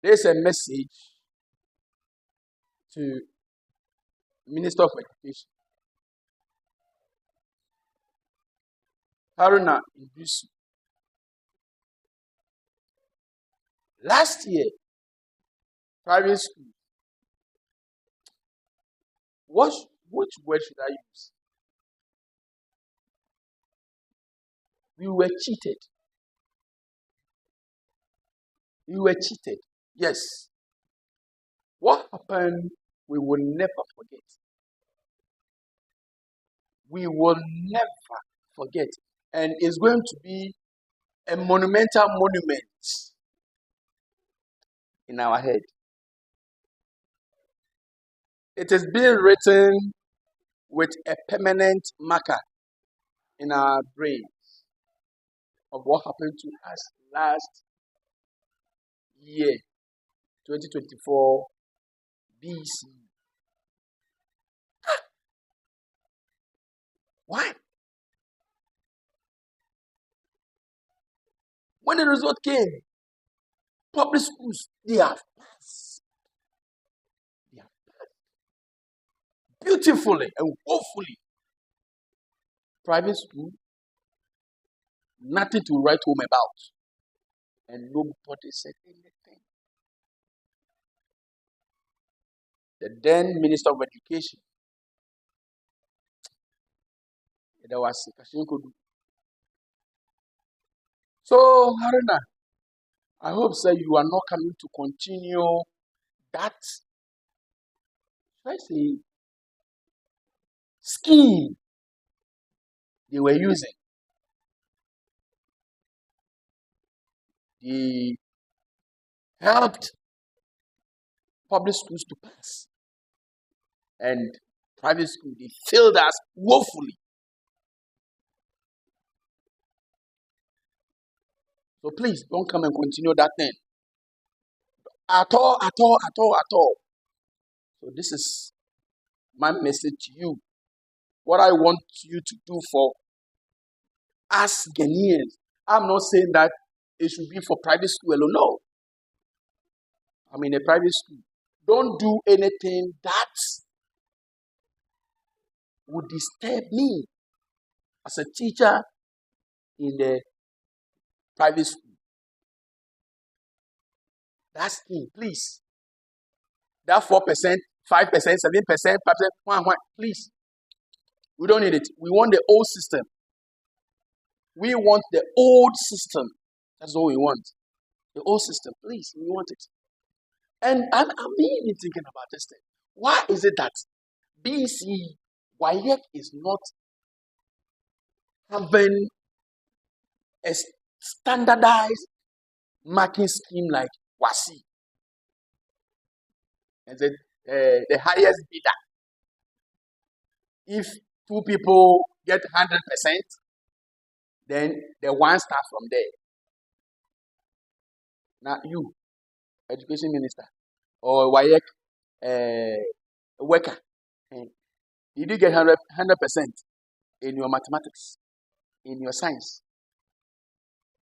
There's a message to Minister of Education, Haruna Iddrisu. Last year, private school, which word should I use? We were cheated. We were cheated. Yes. What happened, we will never forget. We will never forget. And it's going to be a monumental monument in our head. It is being written with a permanent marker in our brain of what happened to us last year, 2024 BC. Why? When the result came, public schools, they have passed. They have passed beautifully and woefully. Private school, nothing to write home about. And nobody said anything. The then Minister of Education, there was Kashinkodu. So, Haruna, I hope, sir, you are not coming to continue that, should I say, scheme they were using. They helped public schools to pass. And private schools, they failed us woefully. So please don't come and continue that thing. At all. So this is my message to you. What I want you to do for us Ghanaians. I'm not saying that it should be for private school alone. No. I'm in a private school. Don't do anything that would disturb me as a teacher in the private school. That's key, please. That 4%, 5%, 7%, 5%, please. We don't need it. We want the old system. We want the old system. That's all we want. The old system, please. We want it. And I'm really thinking about this thing. Why is it that BC WAEC is not having a standardized marking scheme like WASSCE? And the highest bidder. If two people get 100%, then the one starts from there. Now you, education minister, or WAEC worker, did you get 100% in your mathematics, in your science,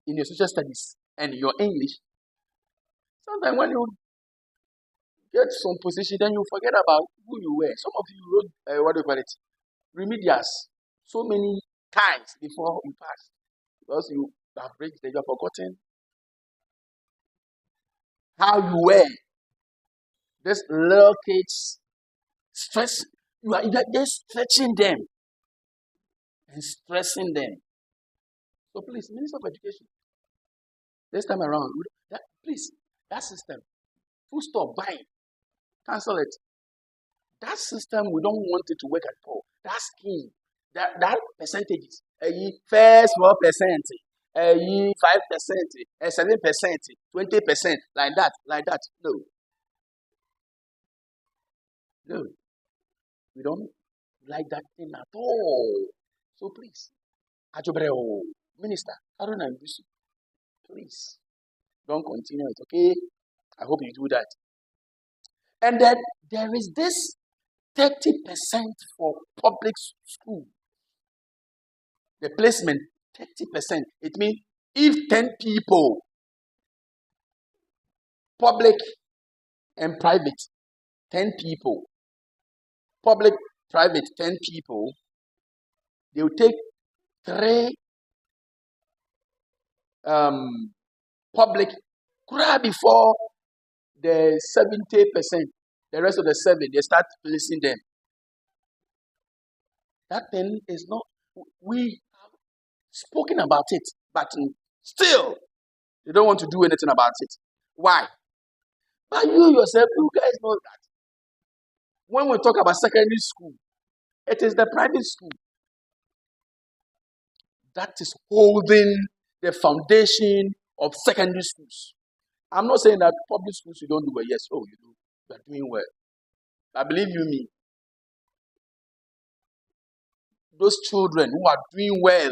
in your social studies, and your English? Sometimes when you get some position, then you forget about who you were. Some of you wrote, what do you call it, remedials, so many times before you pass, because you have reached the, you have forgotten how you were. These little kids, stress, you are just stretching them and stressing them. So please, Minister of Education, this time around, please, that system, full stop, buy, cancel it. That system, we don't want it to work at all. That scheme, that percentages, first 4%, 5%, 7%, 20%, like that. No, we don't like that thing at all. So please, Ajobreo, Minister Haruna Iddrisu, please don't continue it, okay? I hope you do that. And then there is this 30% for public school. The placement, 30%. It means if 10 people Public and private, 10 people. Public, private, 10 people. They will take 3 public before the 70%. The rest of the 7, they start placing them. That thing is not, we have spoken about it, but still, they don't want to do anything about it. Why? But you yourself, you guys know that. When we talk about secondary school, it is the private school that is holding the foundation of secondary schools. I'm not saying that public schools you don't do well. Yes, you do. You are doing well. I believe you me. Those children who are doing well,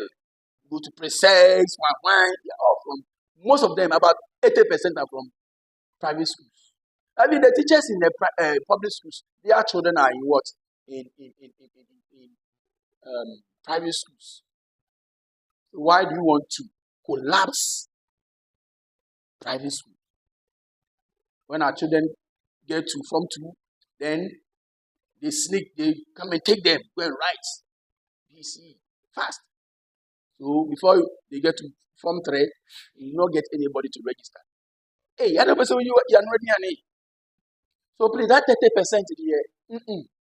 go to Presex, wine, they are all from, most of them, about 80% are from private schools. I mean, the teachers in the public schools, their children are in what? In private schools. Why do you want to collapse private school? When our children get to Form 2, then they come and take them, go and write BC fast. So before they get to Form 3, you don't get anybody to register. Hey, other person you are not ready. So please, that 30% here,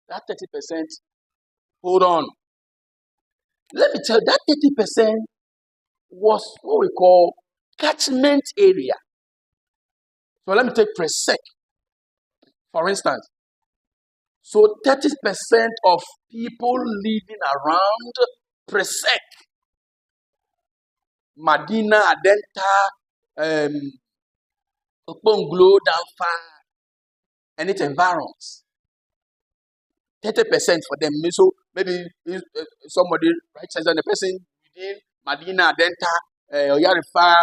that 30%, hold on. Let me tell you, that 30% was what we call catchment area. So let me take Presec, for instance. So 30% of people living around Presec, Madina, Adenta, Okponglo, Danfa, and its environs. 30% for them. So maybe somebody writes and the person within Madina, Adenta, Oyarifa,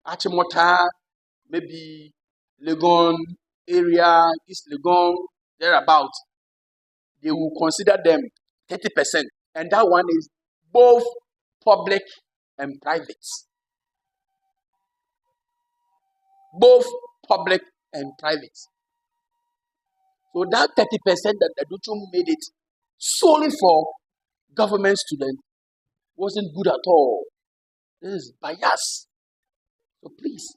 Achimota, maybe Legon area, East Legon, thereabout, they will consider them 30%. And that one is both public and private. Both public and private. So that 30% that the Duchu made it solely for government students wasn't good at all. This is bias. So please,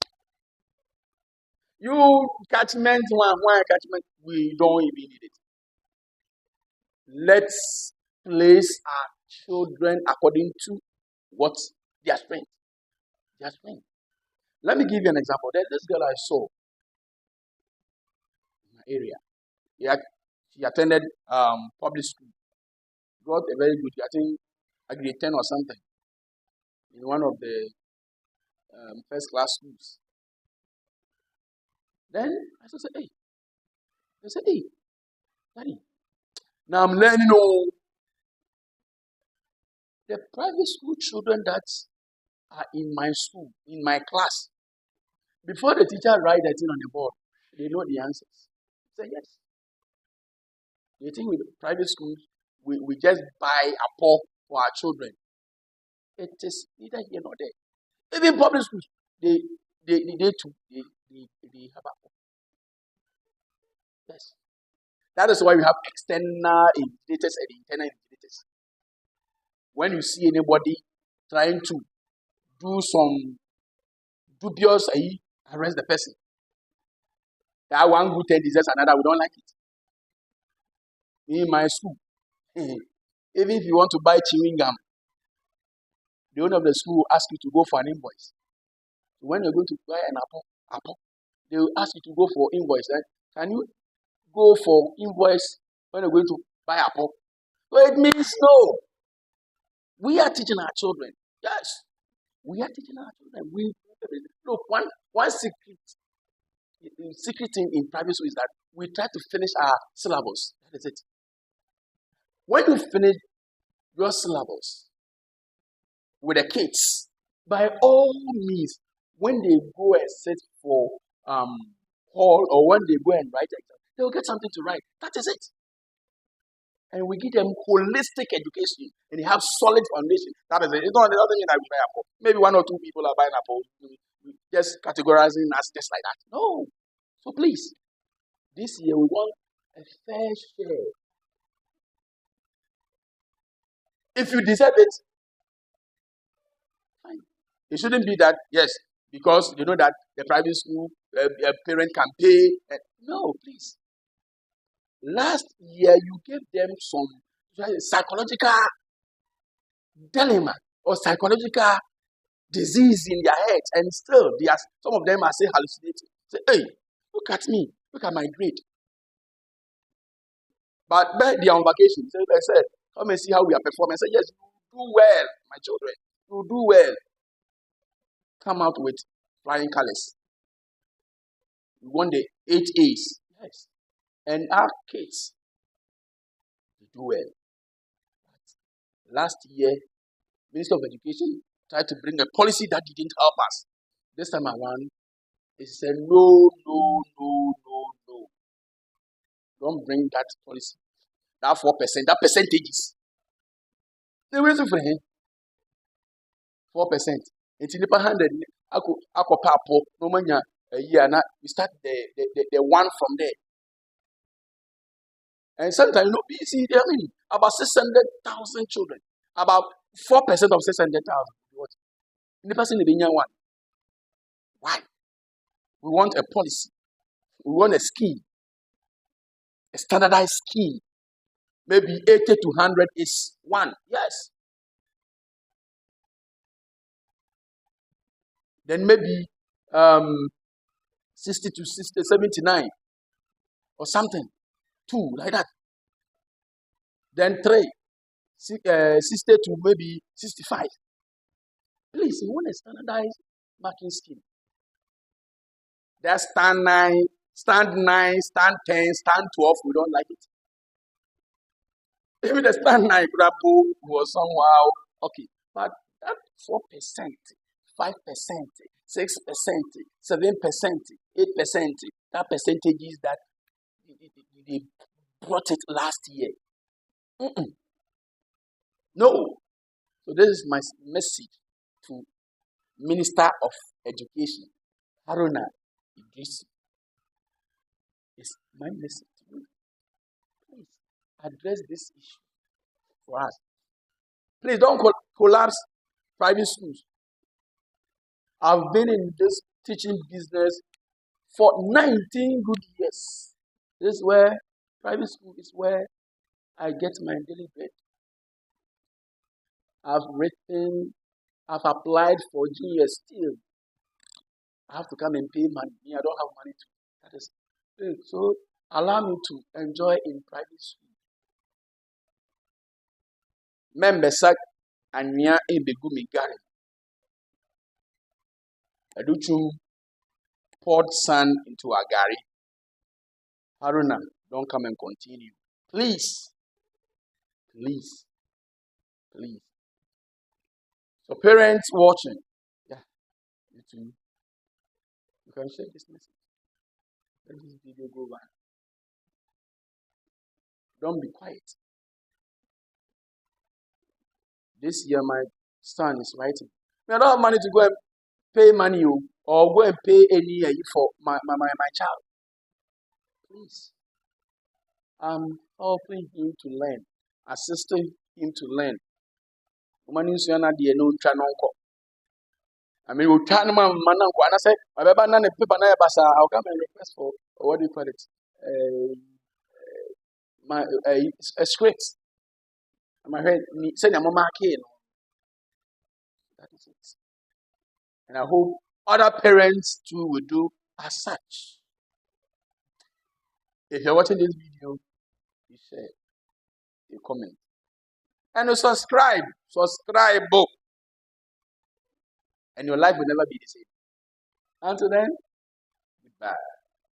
you catchment, one catchment, we don't even need it. Let's place our children according to what their strength. Their strength. Let me give you an example. There's this girl I saw in my area. She attended public school. Got a very good, I think, a grade 10 or something in one of the first class schools. Then I said, hey. I said, hey, Daddy. Now I'm learning all the private school children that are in my school, in my class. Before the teacher write that thing on the board, they know the answers. I say yes. You think with private schools, we just buy a pot for our children. It is neither here nor there. Even public schools, they have a pot. Yes. That is why we have external invigilators and internal invigilators. When you see anybody trying to do some dubious, arrest the person. That one good thing deserves another. We don't like it. In my school, even if you want to buy chewing gum, the owner of the school will ask you to go for an invoice. So when you're going to buy an apple, they will ask you to go for invoice. Can you go for invoice when you're going to buy apple? So it means no. We are teaching our children. Yes, we are teaching our children. Look, one secret thing in private school is that we try to finish our syllabus. That is it. When you finish your syllabus with the kids, by all means, when they go and sit for hall or when they go and write exam, they will get something to write. That is it. And we give them holistic education and they have solid foundation. That is it. It doesn't mean that we buy apple. Maybe one or two people are buying apple just categorizing us just like that. No. So please, this year we want a fair share. If you deserve it, fine. It shouldn't be that, yes, because you know that the private school a parent can pay. No, please. Last year you gave them some psychological dilemma or psychological disease in their heads, and still they are, some of them are still hallucinating. Say, hey, look at me, look at my grade. But when they are on vacation, so they said, come and see how we are performing. I said, yes, you do well, my children. You do well. Come out with flying colors. We want the 8 A's. Yes. And our kids do well. Last year, Minister of Education tried to bring a policy that didn't help us. This time around, he said, no. Don't bring that policy. That 4%, that percentages. The reason for him, 4%. It's in the 100. Ako papo, no manya a year. We start the one from there. And sometimes, you know, BC, I mean, about 600,000 children. About 4% of 600,000. What? In the person in the young one. Why? We want a policy. We want a scheme. A standardized scheme. Maybe 80 to 100 is one. Yes. Then maybe 60 to 60, 79 or something. 2, like that. Then 3, 60 to maybe 65. Please, you want a standardized marking scheme. That's stand 9, stand 9, stand 10, stand 12. We don't like it. Even the stand 9 was somehow okay. But that 4%, 5%, 6%, 7%, 8%, that percentages that they brought it last year. No. So this is my message to Minister of Education, Haruna Idris. It's my message to you. Please address this issue for us. Please don't collapse private schools. I've been in this teaching business for 19 good years. This is where private school is where I get my daily bread. I've applied for GS still. I have to come and pay money. Me, I don't have money to. That is so allow me to enjoy in private school. Membesak anya ebegu migari. Aduchum poured sand into a gari. Haruna, don't come and continue. Please. Please. Please. So parents watching. Yeah. You too. You can share this message. Let this video go viral. Don't be quiet. This year my son is writing. I don't have money to go and pay money or go and pay any for my child. Please. I'm helping him to learn, assisting him to learn. I mean, we turn man and I say, my baby, paper, I'll come and request for what do you call it? A script. My head, send a mama cane. That is it. And I hope other parents too will do as such. If you're watching this video, you share, you comment, and you subscribe. And your life will never be the same. Until then, goodbye.